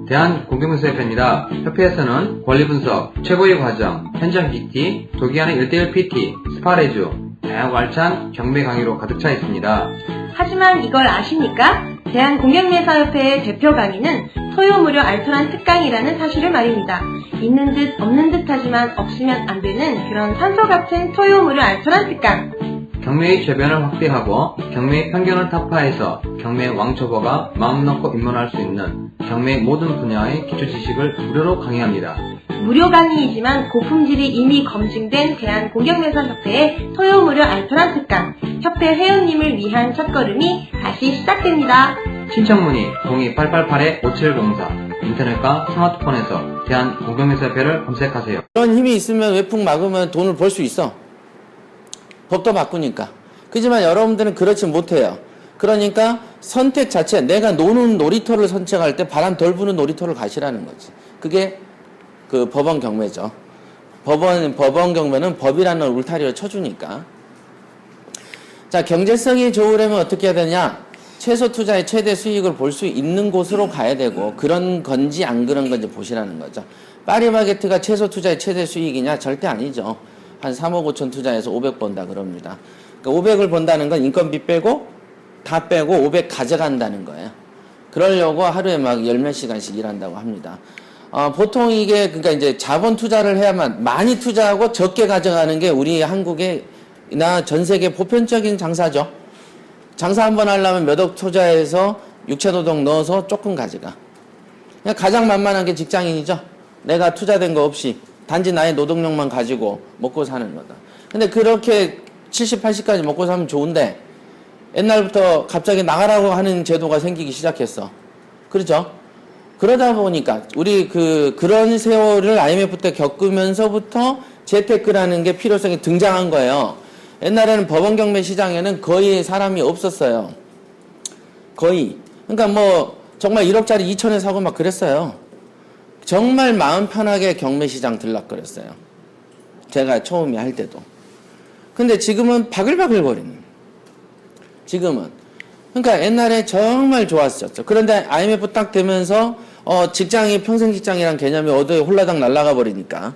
대한공경면사협회입니다. 협회에서는 권리분석, 최고의 과정, 현장 PT, 도기하는 1:1 PT, 스파레주, 다양하고 알찬 경매 강의로 가득 차 있습니다. 하지만 이걸 아십니까? 대한공경매사협회의 대표 강의는 소요 무료 알토란 특강이라는 사실을 말입니다. 있는 듯 없는 듯 하지만 없으면 안 되는 그런 산소 같은 소요 무료 알토란 특강. 경매의 재변을 확대하고 경매의 편견을 타파해서 경매의 왕초보가 마음 놓고 입문할 수 있는 경매의 모든 분야의 기초 지식을 무료로 강의합니다. 무료 강의이지만 고품질이 이미 검증된 대한공경매사협회의 소요 무료 알토란 특강. 협회 회원님을 위한 첫걸음이 다시 시작됩니다. 신청 문의 02-888-5704 인터넷과 스마트폰에서 대한공경매사협회를 검색하세요. 그런 힘이 있으면 외풍 막으면 돈을 벌 수 있어. 법도 바꾸니까. 그렇지만 여러분들은 그렇지 못해요. 그러니까 선택 자체, 내가 노는 놀이터를 선택할 때 바람 덜 부는 놀이터를 가시라는 거지. 그게 그 법원 경매죠. 법원 경매는 법이라는 울타리를 쳐주니까. 자, 경제성이 좋으려면 어떻게 해야 되냐? 최소 투자의 최대 수익을 볼 수 있는 곳으로 가야 되고, 그런 건지 안 그런 건지 보시라는 거죠. 파리바게트가 최소 투자의 최대 수익이냐? 절대 아니죠. 한 3억 5천 투자해서 500 번다 그럽니다. 그러니까 500을 번다는 건 인건비 빼고 다 빼고 500 가져간다는 거예요. 그러려고 하루에 막 열 몇 시간씩 일한다고 합니다. 보통 이게 그러니까 이제 자본 투자를 해야만 많이 투자하고 적게 가져가는 게 우리 한국에나 전 세계 보편적인 장사죠. 장사 한번 하려면 몇 억 투자해서 육체노동 넣어서 조금 가져가. 그냥 가장 만만한 게 직장인이죠. 내가 투자된 거 없이 단지 나의 노동력만 가지고 먹고 사는 거다. 근데 그렇게 70, 80까지 먹고 사면 좋은데 옛날부터 갑자기 나가라고 하는 제도가 생기기 시작했어. 그렇죠? 그러다 보니까 우리 그런 세월을 IMF 때 겪으면서부터 재테크라는 게 필요성이 등장한 거예요. 옛날에는 법원 경매 시장에는 거의 사람이 없었어요. 거의. 그러니까 뭐 정말 1억짜리 2천에 사고 막 그랬어요. 정말 마음 편하게 경매 시장 들락거렸어요. 제가 처음에 할 때도. 근데 지금은 바글바글거리는. 지금은. 그러니까 옛날에 정말 좋았었죠. 그런데 IMF 딱 되면서 직장이 평생 직장이란 개념이 어디에 홀라당 날아가 버리니까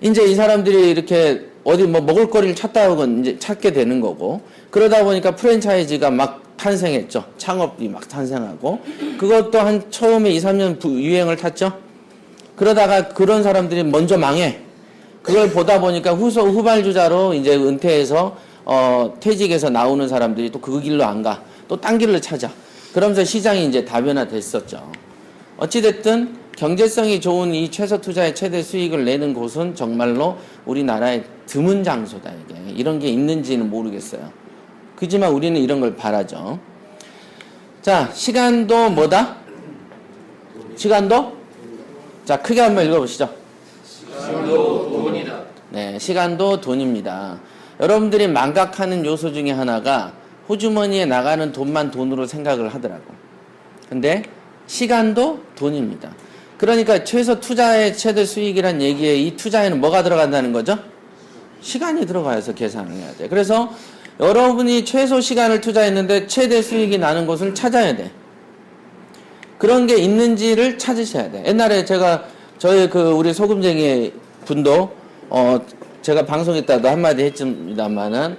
이제 이 사람들이 이렇게 어디 뭐 먹을 거리를 찾다하고는 이제 찾게 되는 거고, 그러다 보니까 프랜차이즈가 막 탄생했죠. 창업이 막 탄생하고, 그것도 한 처음에 2, 3년 유행을 탔죠. 그러다가 그런 사람들이 먼저 망해. 그걸 보다 보니까 후발주자로 이제 은퇴해서 퇴직해서 나오는 사람들이 또 그 길로 안 가. 또 딴 길로 찾아. 그러면서 시장이 이제 다변화됐었죠. 어찌됐든 경제성이 좋은 이 최소 투자의 최대 수익을 내는 곳은 정말로 우리나라의 드문 장소다. 이게 이런 게 있는지는 모르겠어요. 그지만 우리는 이런 걸 바라죠. 자, 시간도 뭐다? 시간도? 자, 크게 한번 읽어보시죠. 시간도 돈이다. 네, 시간도 돈입니다. 여러분들이 망각하는 요소 중에 하나가 호주머니에 나가는 돈만 돈으로 생각을 하더라고. 근데 시간도 돈입니다. 그러니까 최소 투자의 최대 수익이란 얘기에 이 투자에는 뭐가 들어간다는 거죠? 시간이 들어가서 계산을 해야 돼. 그래서 여러분이 최소 시간을 투자했는데 최대 수익이 나는 곳을 찾아야 돼. 그런 게 있는지를 찾으셔야 돼. 옛날에 우리 소금쟁이 분도, 제가 방송에 따도 한마디 했습니다만은,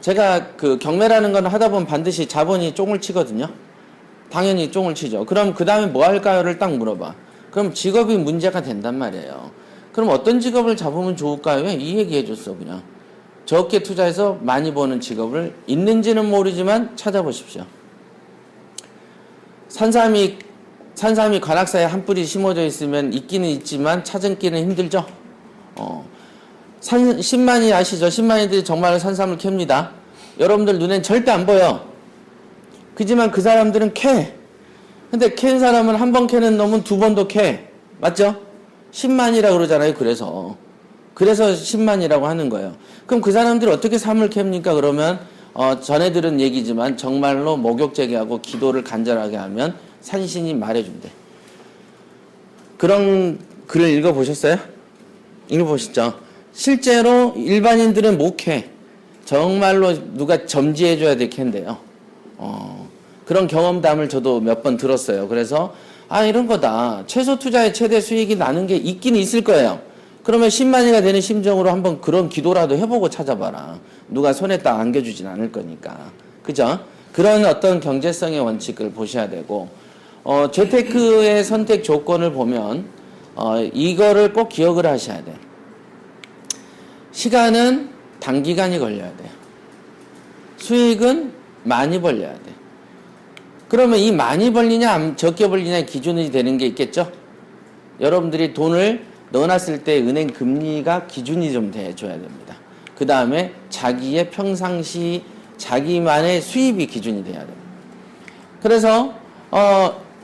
제가 그 경매라는 건 하다 보면 반드시 자본이 쫑을 치거든요. 당연히 쫑을 치죠. 그럼 그 다음에 뭐 할까요를 딱 물어봐. 그럼 직업이 문제가 된단 말이에요. 그럼 어떤 직업을 잡으면 좋을까요? 이 얘기 해줬어, 그냥. 적게 투자해서 많이 버는 직업을 있는지는 모르지만 찾아보십시오. 산삼이 관악사에 한 뿌리 심어져 있으면 있기는 있지만 찾기는 힘들죠. 10만이 아시죠? 10만이들이 정말 산삼을 캡니다. 여러분들 눈엔 절대 안 보여. 그지만 그 사람들은 캐. 근데 캔 사람은 한 번 캐는 놈은 두 번도 캐. 맞죠? 10만이라고 그러잖아요. 그래서 10만이라고 하는 거예요. 그럼 그 사람들이 어떻게 삶을 캡니까? 그러면 전에 들은 얘기지만 정말로 목욕제기하고 기도를 간절하게 하면 산신이 말해준대. 그런 글을 읽어보셨어요? 읽어보시죠. 실제로 일반인들은 못 캐. 정말로 누가 점지해줘야 될 캔데요. 그런 경험담을 저도 몇 번 들었어요. 그래서 아, 이런 거다. 최소 투자의 최대 수익이 나는 게 있긴 있을 거예요. 그러면 10만이가 되는 심정으로 한번 그런 기도라도 해보고 찾아봐라. 누가 손에 딱 안겨주진 않을 거니까. 그죠? 그런 어떤 경제성의 원칙을 보셔야 되고, 재테크의 선택 조건을 보면, 이거를 꼭 기억을 하셔야 돼요. 시간은 단기간이 걸려야 돼요. 수익은 많이 벌려야 돼요. 그러면 이 많이 벌리냐, 적게 벌리냐의 기준이 되는 게 있겠죠? 여러분들이 돈을 넣어놨을 때 은행 금리가 기준이 좀 돼줘야 됩니다. 그 다음에 자기의 평상시 자기만의 수입이 기준이 돼야 됩니다. 그래서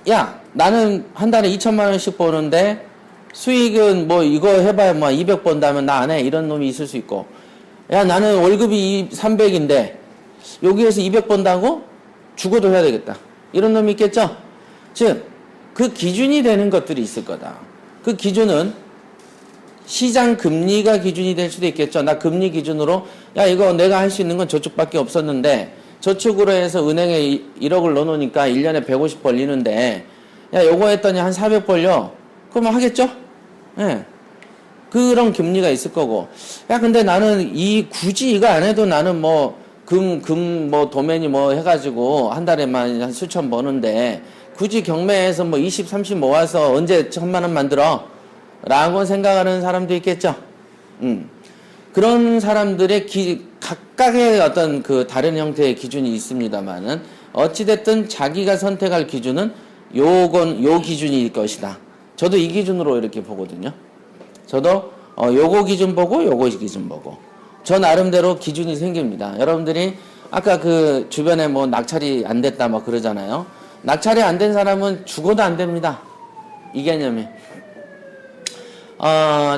야, 나는 한 달에 2천만 원씩 버는데 수익은 뭐 이거 해봐야 뭐 200 번다면 나 안 해. 이런 놈이 있을 수 있고, 야, 나는 월급이 300인데 여기에서 200 번다고? 죽어도 해야 되겠다. 이런 놈이 있겠죠? 즉, 그 기준이 되는 것들이 있을 거다. 그 기준은 시장 금리가 기준이 될 수도 있겠죠. 나 금리 기준으로, 야, 이거 내가 할 수 있는 건 저축밖에 없었는데, 저축으로 해서 은행에 1억을 넣어놓으니까 1년에 150 벌리는데, 야, 요거 했더니 한 400 벌려. 그러면 하겠죠? 예. 네. 그런 금리가 있을 거고, 야, 근데 나는 굳이 이거 안 해도 나는 뭐, 도매니 뭐 해가지고 한 달에만 한 수천 버는데, 굳이 경매에서 뭐 20, 30 모아서 언제 1000만 원 만들어? 라고 생각하는 사람도 있겠죠. 그런 사람들의 각각의 어떤 그 다른 형태의 기준이 있습니다만은, 어찌됐든 자기가 선택할 기준은 요 기준일 것이다. 저도 이 기준으로 이렇게 보거든요. 저도 요거 기준 보고 요거 기준 보고, 저 나름대로 기준이 생깁니다. 여러분들이 아까 그 주변에 뭐 낙찰이 안 됐다 막 그러잖아요. 낙찰이 안 된 사람은 죽어도 안 됩니다. 이 개념이.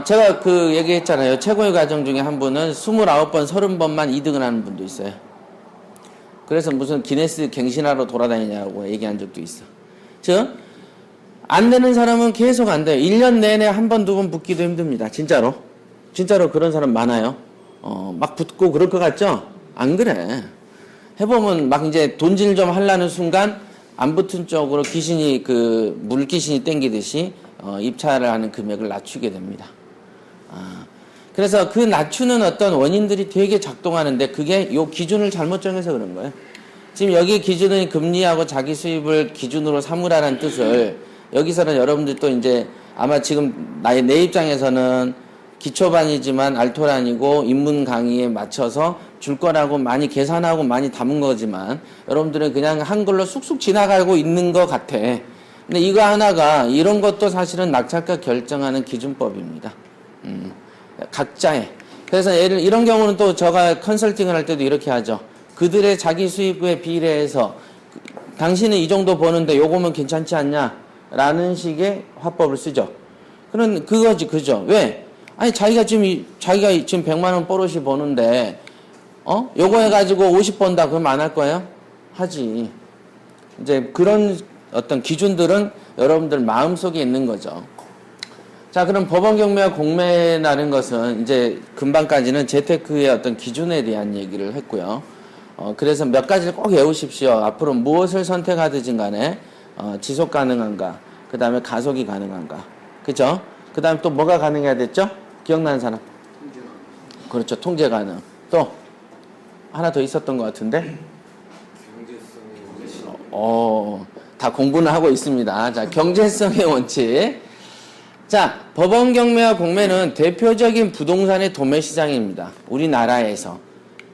제가 그 얘기했잖아요. 최고의 가정 중에 한 분은 29번, 30번만 2등을 하는 분도 있어요. 그래서 무슨 기네스 갱신하러 돌아다니냐고 얘기한 적도 있어. 즉, 안 되는 사람은 계속 안 돼요. 1년 내내 한 번, 두 번 붙기도 힘듭니다. 진짜로. 진짜로 그런 사람 많아요. 막 붙고 그럴 것 같죠? 안 그래. 해보면 막 이제 돈질 좀 하려는 순간 안 붙은 쪽으로 물귀신이 땡기듯이 입찰을 하는 금액을 낮추게 됩니다. 그래서 그 낮추는 어떤 원인들이 되게 작동하는데, 그게 요 기준을 잘못 정해서 그런 거예요. 지금 여기 기준은 금리하고 자기 수입을 기준으로 삼으라는 뜻을, 여기서는 여러분들 또 이제 아마 지금 내 입장에서는 기초반이지만 알토란이고 인문 강의에 맞춰서 줄 거라고 많이 계산하고 많이 담은 거지만, 여러분들은 그냥 한글로 쑥쑥 지나가고 있는 것 같아. 근데 이거 하나가, 이런 것도 사실은 낙찰가 결정하는 기준법입니다. 각자의. 그래서 이런 경우는 또 제가 컨설팅을 할 때도 이렇게 하죠. 그들의 자기 수입에 비례해서 당신은 이 정도 버는데 요거면 괜찮지 않냐? 라는 식의 화법을 쓰죠. 그거지, 그죠? 왜? 아니, 자기가 지금 100만 원 버릇이 버는데, 요거 해가지고 50 번다, 그러면 안 할 거예요? 하지. 이제 그런 어떤 기준들은 여러분들 마음속에 있는 거죠. 자, 그럼 법원 경매와 공매라는 것은 이제 금방까지는 재테크의 어떤 기준에 대한 얘기를 했고요. 그래서 몇 가지를 꼭 외우십시오. 앞으로 무엇을 선택하든지 간에, 지속 가능한가, 그 다음에 가속이 가능한가. 그죠? 그 다음에 또 뭐가 가능해야 됐죠? 기억나는 사람? 통제 가능. 그렇죠. 통제 가능. 또, 하나 더 있었던 것 같은데? 경제성의 원칙. 다 공부는 하고 있습니다. 자, 경제성의 원칙. 자, 법원 경매와 공매는 대표적인 부동산의 도매 시장입니다. 우리나라에서.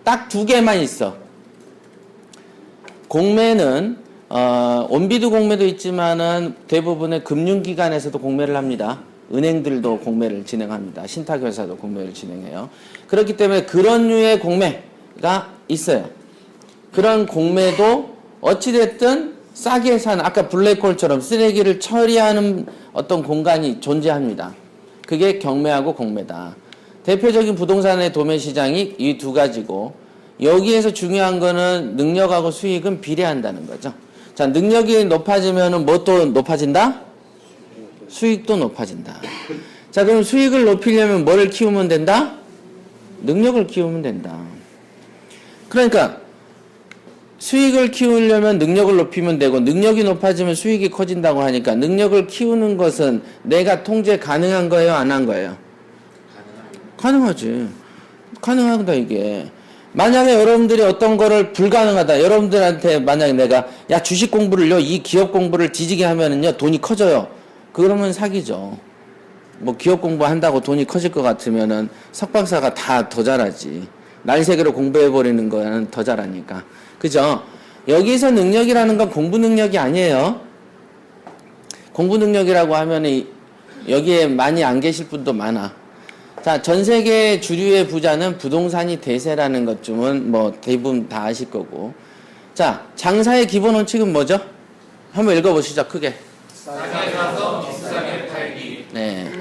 딱 두 개만 있어. 공매는, 온비드 공매도 있지만은 대부분의 금융기관에서도 공매를 합니다. 은행들도 공매를 진행합니다. 신탁회사도 공매를 진행해요. 그렇기 때문에 그런 류의 공매가 있어요. 그런 공매도 어찌됐든 싸게 산, 아까 블랙홀처럼 쓰레기를 처리하는 어떤 공간이 존재합니다. 그게 경매하고 공매다. 대표적인 부동산의 도매 시장이 이 두 가지고, 여기에서 중요한 거는 능력하고 수익은 비례한다는 거죠. 자, 능력이 높아지면은 뭐 또 높아진다? 수익도 높아진다. 자, 그럼 수익을 높이려면 뭐를 키우면 된다? 능력을 키우면 된다. 그러니까 수익을 키우려면 능력을 높이면 되고 능력이 높아지면 수익이 커진다고 하니까 능력을 키우는 것은 내가 통제 가능한 거예요? 안 한 거예요? 가능하지. 가능하다 이게. 만약에 여러분들이 어떤 거를 불가능하다. 여러분들한테 만약에 내가 야 주식 공부를요 이 기업 공부를 뒤지게 하면은요 돈이 커져요. 그러면 사기죠. 뭐 기업 공부한다고 돈이 커질 것 같으면은 석박사가 다 더 잘하지. 날새기로 공부해버리는 거는 더 잘하니까. 그죠? 여기서 능력이라는 건 공부 능력이 아니에요. 공부 능력이라고 하면 여기에 많이 안 계실 분도 많아. 자, 전 세계 주류의 부자는 부동산이 대세라는 것쯤은 뭐 대부분 다 아실 거고. 자, 장사의 기본 원칙은 뭐죠? 한번 읽어보시죠, 크게. 싸게 사서 비싸게 팔기. 네.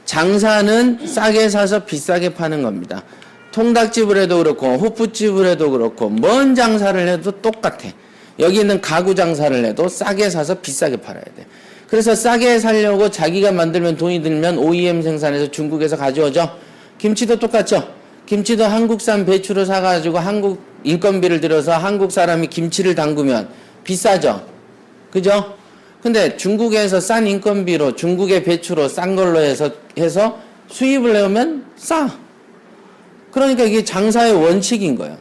장사는 싸게 사서 비싸게 파는 겁니다. 통닭집을 해도 그렇고 호프집을 해도 그렇고 뭔 장사를 해도 똑같아. 여기 있는 가구 장사를 해도 싸게 사서 비싸게 팔아야 돼. 그래서 싸게 살려고 자기가 만들면 돈이 들면 OEM 생산해서 중국에서 가져오죠. 김치도 똑같죠. 김치도 한국산 배추를 사가지고 한국 인건비를 들여서 한국 사람이 김치를 담그면 비싸죠. 그죠? 근데 중국에서 싼 인건비로 중국의 배추로 싼 걸로 해서 수입을 내오면 싸. 그러니까 이게 장사의 원칙인 거예요.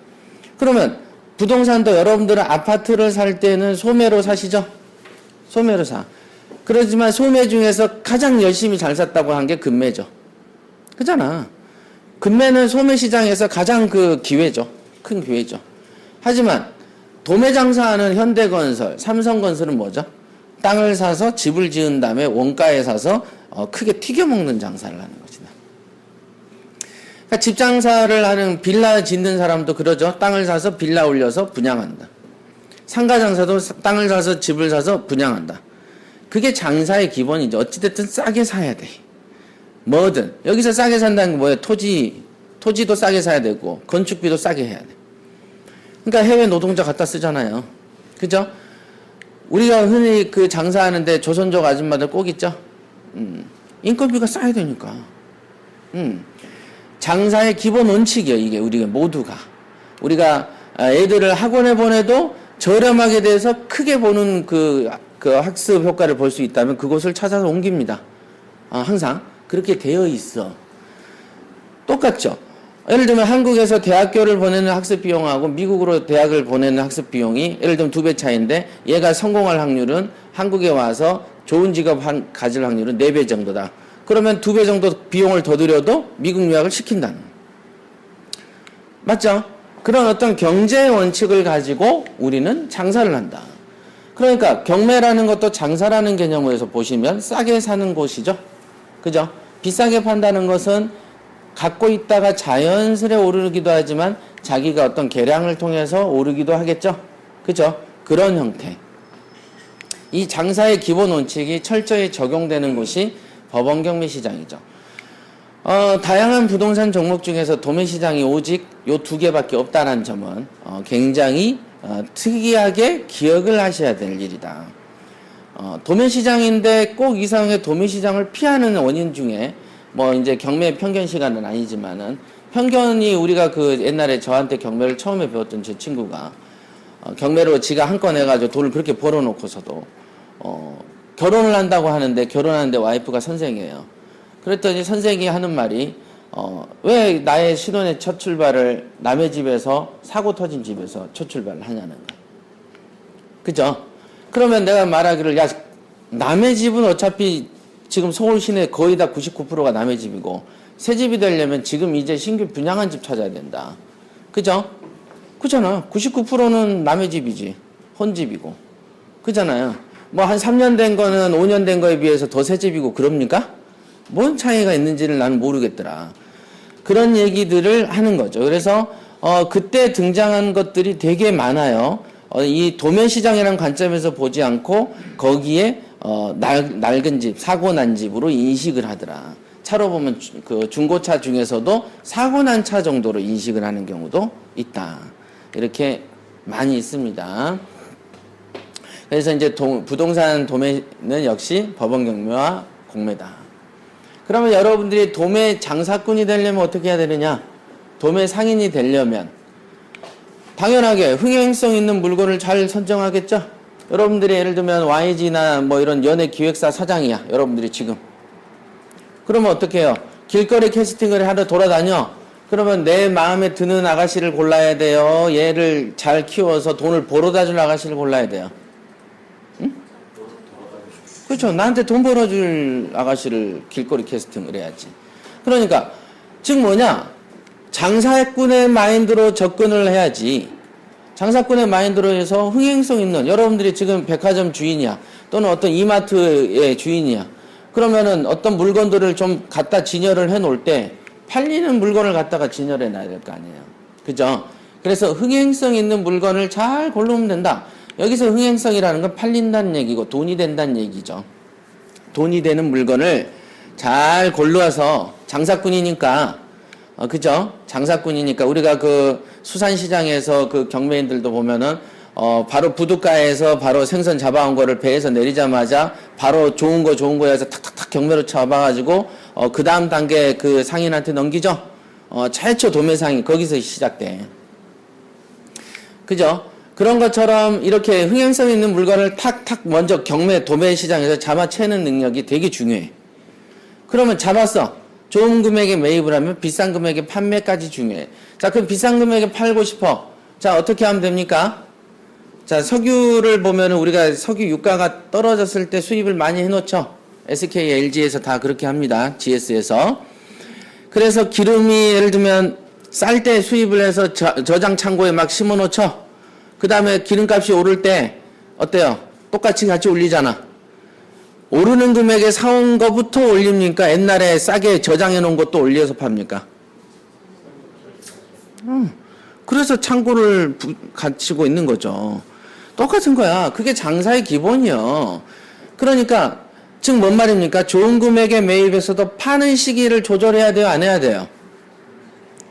그러면 부동산도 여러분들은 아파트를 살 때는 소매로 사시죠? 소매로 사. 그렇지만 소매 중에서 가장 열심히 잘 샀다고 한 게 금매죠. 그잖아. 금매는 소매 시장에서 가장 그 기회죠. 큰 기회죠. 하지만 도매 장사하는 현대건설, 삼성건설은 뭐죠? 땅을 사서 집을 지은 다음에 원가에 사서 크게 튀겨먹는 장사를 하는 것이다. 그러니까 집 장사를 하는 빌라 짓는 사람도 그러죠. 땅을 사서 빌라 올려서 분양한다. 상가 장사도 땅을 사서 집을 사서 분양한다. 그게 장사의 기본이죠. 어찌됐든 싸게 사야 돼. 뭐든. 여기서 싸게 산다는 게 뭐예요? 토지도 싸게 사야 되고 건축비도 싸게 해야 돼. 그러니까 해외 노동자 갖다 쓰잖아요. 그죠? 우리가 흔히 그 장사하는데 조선족 아줌마들 꼭 있죠? 인건비가 싸야 되니까. 장사의 기본 원칙이에요, 이게 우리가 모두가. 우리가 애들을 학원에 보내도 저렴하게 돼서 크게 보는 그 학습 효과를 볼 수 있다면 그곳을 찾아서 옮깁니다. 항상 그렇게 되어 있어. 똑같죠? 예를 들면 한국에서 대학교를 보내는 학습 비용하고 미국으로 대학을 보내는 학습 비용이 예를 들면 2배 차이인데 얘가 성공할 확률은 한국에 와서 좋은 직업 가질 확률은 4배 정도다. 그러면 2배 정도 비용을 더 들여도 미국 유학을 시킨다는. 맞죠? 그런 어떤 경제 원칙을 가지고 우리는 장사를 한다. 그러니까 경매라는 것도 장사라는 개념에서 보시면 싸게 사는 곳이죠. 그죠? 비싸게 판다는 것은 갖고 있다가 자연스레 오르기도 하지만 자기가 어떤 계량을 통해서 오르기도 하겠죠. 그죠? 그런 형태. 이 장사의 기본 원칙이 철저히 적용되는 곳이 법원 경매 시장이죠. 다양한 부동산 종목 중에서 도매 시장이 오직 요 2개밖에 없다는 점은 굉장히 특이하게 기억을 하셔야 될 일이다. 도매 시장인데 꼭 이상하게 도매 시장을 피하는 원인 중에 뭐 이제 경매 편견 시간은 아니지만은 편견이 우리가 그 옛날에 저한테 경매를 처음에 배웠던 제 친구가 경매로 지가 한 건 해가지고 돈을 그렇게 벌어놓고서도 결혼을 한다고 하는데 결혼하는데 와이프가 선생이에요. 그랬더니 선생이 하는 말이 왜 나의 신혼의 첫 출발을 남의 집에서 사고 터진 집에서 첫 출발을 하냐는 거야. 그죠? 그러면 내가 말하기를 야 남의 집은 어차피 지금 서울 시내 거의 다 99%가 남의 집이고 새 집이 되려면 지금 이제 신규 분양한 집 찾아야 된다. 그죠? 그잖아. 99%는 남의 집이지. 혼집이고. 그잖아요. 뭐 한 3년 된 거는 5년 된 거에 비해서 더 새 집이고 그럽니까? 뭔 차이가 있는지를 나는 모르겠더라. 그런 얘기들을 하는 거죠. 그래서 그때 등장한 것들이 되게 많아요. 이 도매 시장이라는 관점에서 보지 않고 거기에 낡은 집, 사고 난 집으로 인식을 하더라. 차로 보면 그 중고차 중에서도 사고 난 차 정도로 인식을 하는 경우도 있다. 이렇게 많이 있습니다. 그래서 이제 부동산 도매는 역시 법원 경매와 공매다. 그러면 여러분들이 도매 장사꾼이 되려면 어떻게 해야 되느냐? 도매 상인이 되려면 당연하게 흥행성 있는 물건을 잘 선정하겠죠? 여러분들이 예를 들면 YG나 뭐 이런 연예 기획사 사장이야. 여러분들이 지금. 그러면 어떻게 해요? 길거리 캐스팅을 하러 돌아다녀. 그러면 내 마음에 드는 아가씨를 골라야 돼요. 얘를 잘 키워서 돈을 벌어다 줄 아가씨를 골라야 돼요. 응? 그렇죠. 나한테 돈 벌어줄 아가씨를 길거리 캐스팅을 해야지. 그러니까 즉 뭐냐? 장사꾼의 마인드로 접근을 해야지. 장사꾼의 마인드로 해서 흥행성 있는, 여러분들이 지금 백화점 주인이야. 또는 어떤 이마트의 주인이야. 그러면은 어떤 물건들을 좀 갖다 진열을 해 놓을 때 팔리는 물건을 갖다가 진열해 놔야 될 거 아니에요. 그죠? 그래서 흥행성 있는 물건을 잘 고르면 된다. 여기서 흥행성이라는 건 팔린다는 얘기고 돈이 된다는 얘기죠. 돈이 되는 물건을 잘 골라서 장사꾼이니까, 그죠? 장사꾼이니까 우리가 그 수산시장에서 그 경매인들도 보면은 바로 부둣가에서 바로 생선 잡아온 거를 배에서 내리자마자 바로 좋은 거 해서 탁탁탁 경매로 잡아가지고 그 다음 단계 그 상인한테 넘기죠. 최초 도매상이 거기서 시작돼. 그죠? 그런 것처럼 이렇게 흥행성 있는 물건을 탁탁 먼저 경매 도매 시장에서 잡아채는 능력이 되게 중요해. 그러면 잡았어. 좋은 금액에 매입을 하면 비싼 금액에 판매까지 중요해. 자, 그럼 비싼 금액에 팔고 싶어. 자, 어떻게 하면 됩니까? 자, 석유를 보면은 우리가 석유 유가가 떨어졌을 때 수입을 많이 해놓죠. SK, LG에서 다 그렇게 합니다. GS에서. 그래서 기름이 예를 들면 쌀 때 수입을 해서 저장 창고에 막 심어놓죠. 그 다음에 기름값이 오를 때 어때요? 똑같이 같이 올리잖아. 오르는 금액에 사온 거부터 올립니까? 옛날에 싸게 저장해 놓은 것도 올려서 팝니까? 그래서 창고를 갖추고 있는 거죠. 똑같은 거야. 그게 장사의 기본이요. 그러니까 즉 뭔 말입니까? 좋은 금액에 매입해서도 파는 시기를 조절해야 돼요? 안 해야 돼요?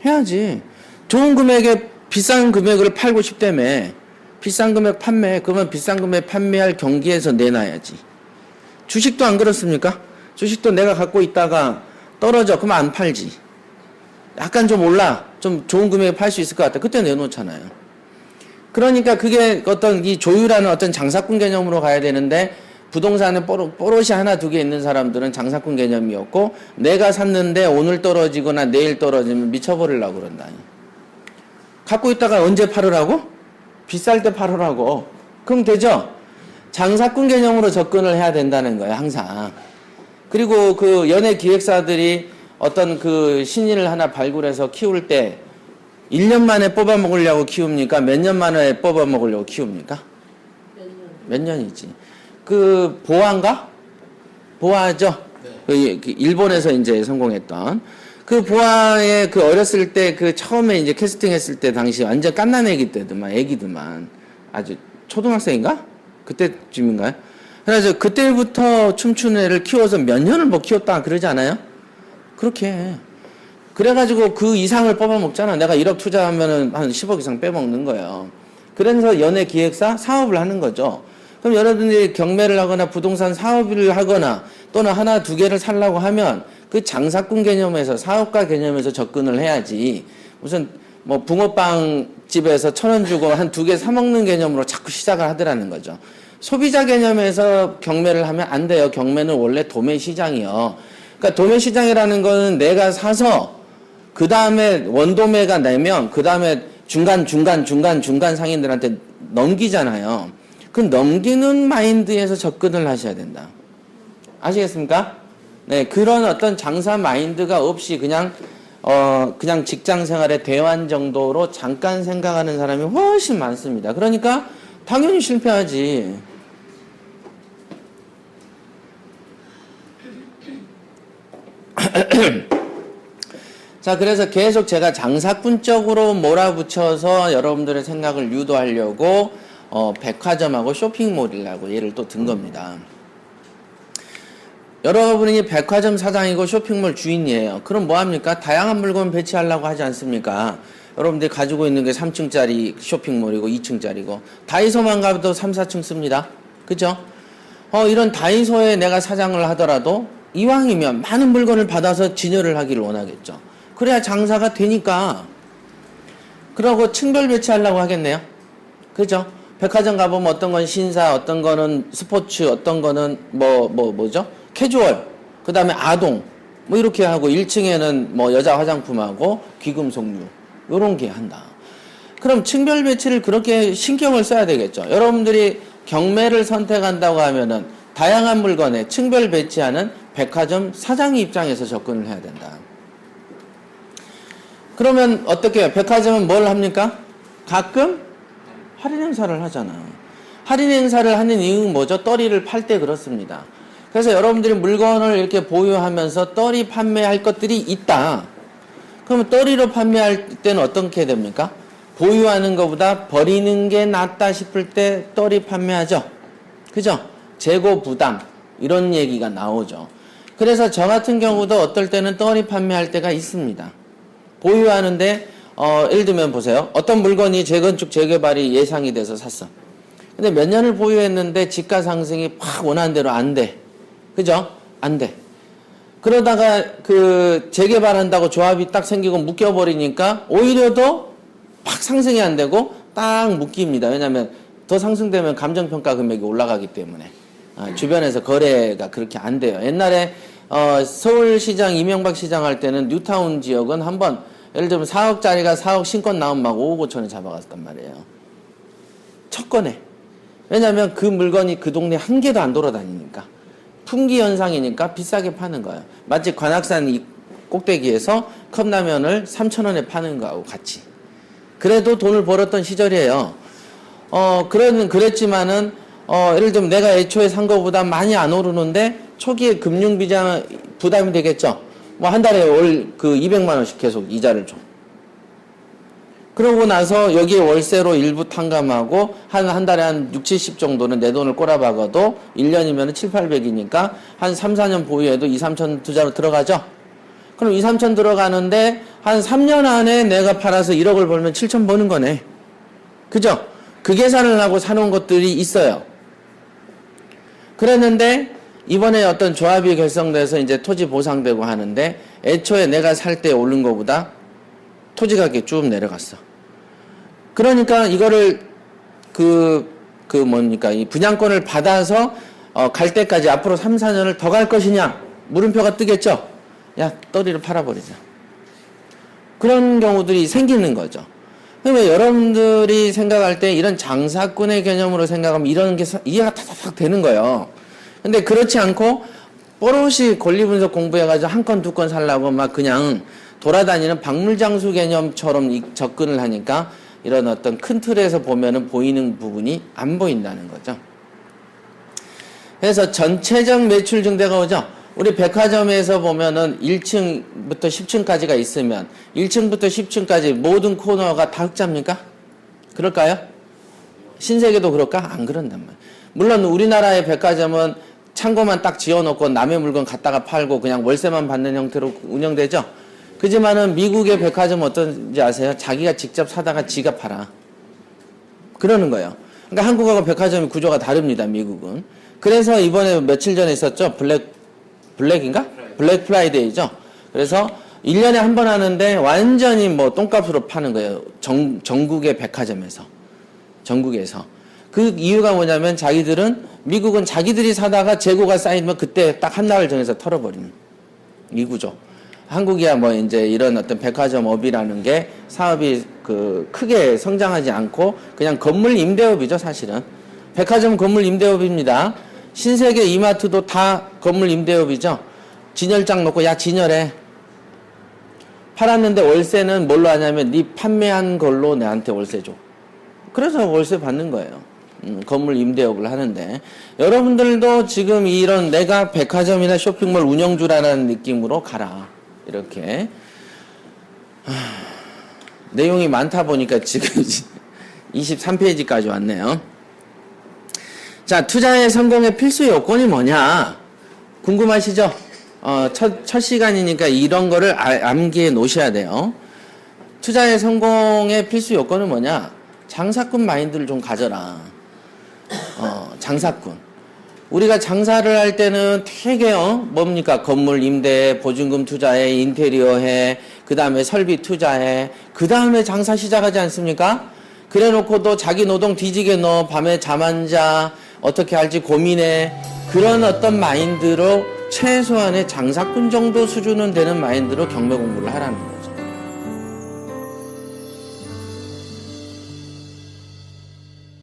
해야지. 좋은 금액에 비싼 금액을 팔고 싶다며. 비싼 금액 판매. 그러면 비싼 금액 판매할 경기에서 내놔야지. 주식도 안 그렇습니까? 주식도 내가 갖고 있다가 떨어져. 그러면 안 팔지. 약간 좀 올라. 좀 좋은 금액에 팔 수 있을 것 같아. 그때 내놓잖아요. 그러니까 그게 어떤 이 조율하는 어떤 장사꾼 개념으로 가야 되는데 부동산에 뽀롯이 하나 두 개 있는 사람들은 장사꾼 개념이 없고 내가 샀는데 오늘 떨어지거나 내일 떨어지면 미쳐버리려고 그런다. 갖고 있다가 언제 팔으라고? 비쌀 때 팔으라고. 그럼 되죠? 장사꾼 개념으로 접근을 해야 된다는 거예요, 항상. 그리고 그 연예 기획사들이 어떤 그 신인을 하나 발굴해서 키울 때 1년 만에 뽑아 먹으려고 키웁니까? 몇 년 만에 뽑아 먹으려고 키웁니까? 몇 년이지. 그 보아인가? 보아죠? 네. 그 일본에서 이제 성공했던 그 보아의 그 어렸을 때 그 처음에 이제 캐스팅 했을 때 당시 완전 갓난애기 때더만, 애기더만. 아주 초등학생인가? 그때쯤인가요? 그래서 그때부터 춤추는 애를 키워서 몇 년을 뭐 키웠다 그러지 않아요? 그렇게 해. 그래가지고 그 이상을 뽑아먹잖아. 내가 1억 투자하면은 한 10억 이상 빼먹는 거예요. 그래서 연예 기획사 사업을 하는 거죠. 그럼 여러분들이 경매를 하거나 부동산 사업을 하거나 또는 하나 두 개를 살라고 하면 그 장사꾼 개념에서 사업가 개념에서 접근을 해야지. 무슨 뭐 붕어빵 집에서 1,000원 주고 한 두 개 사 먹는 개념으로 자꾸 시작을 하더라는 거죠. 소비자 개념에서 경매를 하면 안 돼요. 경매는 원래 도매 시장이요. 그러니까 도매 시장이라는 거는 내가 사서 그 다음에 원도매가 내면 그 다음에 중간 상인들한테 넘기잖아요. 그 넘기는 마인드에서 접근을 하셔야 된다. 아시겠습니까? 네, 그런 어떤 장사 마인드가 없이 그냥 직장 생활의 대환 정도로 잠깐 생각하는 사람이 훨씬 많습니다. 그러니까 당연히 실패하지. 자, 그래서 계속 제가 장사꾼적으로 몰아붙여서 여러분들의 생각을 유도하려고 백화점하고 쇼핑몰이라고 예를 또 든 겁니다. 여러분이 백화점 사장이고 쇼핑몰 주인이에요. 그럼 뭐합니까? 다양한 물건 배치하려고 하지 않습니까? 여러분들이 가지고 있는 게 3층짜리 쇼핑몰이고 2층짜리고 다이소만 가도 3, 4층 씁니다. 그죠? 이런 다이소에 내가 사장을 하더라도 이왕이면 많은 물건을 받아서 진열을 하기를 원하겠죠. 그래야 장사가 되니까. 그러고 층별 배치하려고 하겠네요. 그죠? 백화점 가보면 어떤 건 신사, 어떤 거는 스포츠, 어떤 거는 뭐죠? 캐주얼, 그 다음에 아동, 뭐 이렇게 하고 1층에는 뭐 여자 화장품하고 귀금속류, 요런 게 한다. 그럼 층별 배치를 그렇게 신경을 써야 되겠죠. 여러분들이 경매를 선택한다고 하면은 다양한 물건에 층별 배치하는 백화점 사장의 입장에서 접근을 해야 된다. 그러면 어떻게 해요? 백화점은 뭘 합니까? 가끔 할인 행사를 하잖아. 할인 행사를 하는 이유는 뭐죠? 떨이를 팔 때 그렇습니다. 그래서 여러분들이 물건을 이렇게 보유하면서 떨이 판매할 것들이 있다. 그러면 떨이로 판매할 때는 어떻게 됩니까? 보유하는 것보다 버리는 게 낫다 싶을 때 떨이 판매하죠. 그죠? 재고 부담 이런 얘기가 나오죠. 그래서 저 같은 경우도 어떨 때는 떨이 판매할 때가 있습니다. 보유하는데 예를 들면 보세요. 어떤 물건이 재건축 재개발이 예상이 돼서 샀어. 근데 몇 년을 보유했는데 지가 상승이 확 원하는 대로 안 돼. 그죠? 안 돼. 그러다가 그 재개발한다고 조합이 딱 생기고 묶여버리니까 오히려 더 팍 상승이 안 되고 딱 묶입니다. 왜냐하면 더 상승되면 감정평가 금액이 올라가기 때문에 주변에서 거래가 그렇게 안 돼요. 옛날에 서울시장 이명박 시장 할 때는 뉴타운 지역은 한번 예를 들면 4억짜리가 4억 신권 나오면 막 5억 5천에 잡아갔단 말이에요. 첫 건에. 왜냐하면 그 물건이 그 동네 한 개도 안 돌아다니니까. 품귀 현상이니까 비싸게 파는 거예요. 마치 관악산 이 꼭대기에서 컵라면을 3,000원에 파는 거하고 같이. 그래도 돈을 벌었던 시절이에요. 그랬지만은, 예를 들면 내가 애초에 산 거보다 많이 안 오르는데 초기에 금융비자 부담이 되겠죠. 뭐 한 달에 그 200만 원씩 계속 이자를 줘. 그러고 나서 여기에 월세로 일부 탕감하고 한 달에 한 6, 70 정도는 내 돈을 꼬라박아도 1년이면 7, 800이니까 한 3, 4년 보유해도 2, 3천 투자로 들어가죠. 그럼 2, 3천 들어가는데 한 3년 안에 내가 팔아서 1억을 벌면 7천 버는 거네. 그죠? 그 계산을 하고 사놓은 것들이 있어요. 그랬는데 이번에 어떤 조합이 결성돼서 이제 토지 보상되고 하는데 애초에 내가 살 때 오른 거보다 토지 가격이 쭉 내려갔어. 그러니까 이거를 이 분양권을 받아서 갈 때까지 앞으로 3, 4년을 더 갈 것이냐 물음표가 뜨겠죠. 야, 떨이를 팔아버리자. 그런 경우들이 생기는 거죠. 그러면 여러분들이 생각할 때 이런 장사꾼의 개념으로 생각하면 이런 게 이해가 탁탁 되는 거예요. 근데 그렇지 않고 뽀로시 권리분석 공부해가지고 한 건, 두 건 살라고 막 그냥 돌아다니는 박물장수 개념처럼 접근을 하니까 이런 어떤 큰 틀에서 보면은 보이는 부분이 안 보인다는 거죠. 그래서 전체적 매출 증대가 오죠. 우리 백화점에서 보면은 1층부터 10층까지가 있으면 1층부터 10층까지 모든 코너가 다 흑자입니까? 그럴까요? 신세계도 그럴까? 안 그런단 말이에요. 물론 우리나라의 백화점은 창고만 딱 지어놓고 남의 물건 갖다가 팔고 그냥 월세만 받는 형태로 운영되죠. 그지만은 미국의 백화점 어떤지 아세요? 자기가 직접 사다가 지가 팔아. 그러는 거예요. 그러니까 한국하고 백화점의 구조가 다릅니다. 미국은. 그래서 이번에 며칠 전에 있었죠. 블랙인가? 블랙 프라이데이죠. 그래서 1년에 한 번 하는데 완전히 뭐 똥값으로 파는 거예요. 전국의 백화점에서. 전국에서. 그 이유가 뭐냐면 미국은 자기들이 사다가 재고가 쌓이면 그때 딱 한 날을 정해서 털어버리는 이 구조. 한국이야 뭐 이제 이런 어떤 백화점 업이라는 게 사업이 크게 성장하지 않고 그냥 건물 임대업이죠, 사실은. 백화점 건물 임대업입니다. 신세계 이마트도 다 건물 임대업이죠. 진열장 놓고 야 진열해. 팔았는데 월세는 뭘로 하냐면 네 판매한 걸로 내한테 월세 줘. 그래서 월세 받는 거예요. 건물 임대업을 하는데 여러분들도 지금 이런 내가 백화점이나 쇼핑몰 운영주라는 느낌으로 가라. 이렇게 내용이 많다 보니까 지금 23페이지까지 왔네요. 자, 투자의 성공의 필수 요건이 뭐냐? 궁금하시죠? 첫 시간이니까 이런 거를 암기해 놓으셔야 돼요. 투자의 성공의 필수 요건은 뭐냐? 장사꾼 마인드를 좀 가져라. 장사꾼. 우리가 장사를 할 때는 되게 뭡니까? 건물 임대, 보증금 투자해, 인테리어 해, 그 다음에 설비 투자해, 그 다음에 장사 시작하지 않습니까? 그래 놓고도 자기 노동 뒤지게 넣어, 밤에 잠 안 자, 어떻게 할지 고민해. 그런 어떤 마인드로 최소한의 장사꾼 정도 수준은 되는 마인드로 경매 공부를 하라는 거죠.